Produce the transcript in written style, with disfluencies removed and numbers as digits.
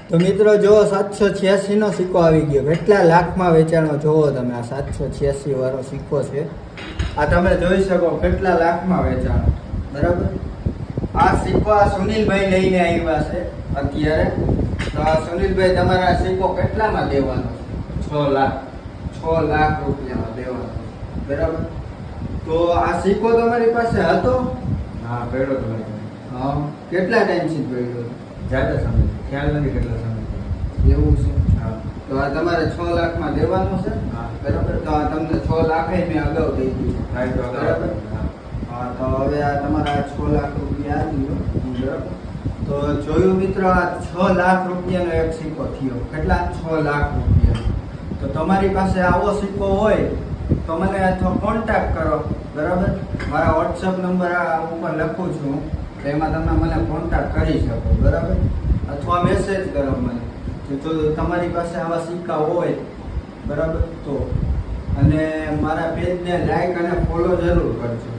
તો મિત્રો જો 786 નો સિક્કો આવી ગયો. કેટલા લાખમાં વેચાણો જોવો તમે. આ 786 વાળો સિક્કો છે. આ તમે જોઈ શકો કેટલા લાખમાં વેચાણો. બરાબર. આ સિક્કો આ સુનિલભાઈ લઈને આવ્યા છે અત્યારે. તો આ સુનિલભાઈ તમારા સિક્કો કેટલામાં દેવાનો છે? 6 લાખ. 6 લાખ રૂપિયામાં દેવાનો. બરાબર. તો આ સિક્કો તમારી પાસે હતો? હા, પડ્યો તો. હા. કેટલા ટાઈમથી પડ્યો? જ્યાદા સમય, ખ્યાલ નથી કેટલા સમય. એવું છે. હા. તો આ તમારે 6 લાખમાં દેવાનું છે. હા. બરાબર. તો આ તમને 6 લાખ મેં અગાઉ દઈ દીધું. હા, તો બરાબર. હા. હા, તો હવે આ તમારા 6 લાખ રૂપિયા આવી ગયો. બરાબર. તો જોયું મિત્રો, આ 6 લાખ રૂપિયાનો એક સિક્કો થયો. કેટલા? 6 લાખ રૂપિયા. તો તમારી પાસે આવો સિક્કો હોય તો મને અથવા કોન્ટેક્ટ કરો. બરાબર. મારા વોટ્સઅપ નંબર આ ઉપર લખું છું, તો એમાં તમે મને કોન્ટેક્ટ કરી શકો. બરાબર. અથવા મેસેજ કરો મને. જો તમારી પાસે આવા સિક્કા હોય, બરાબર, તો અને મારા પેજને લાઈક અને ફોલો જરૂર કરજો.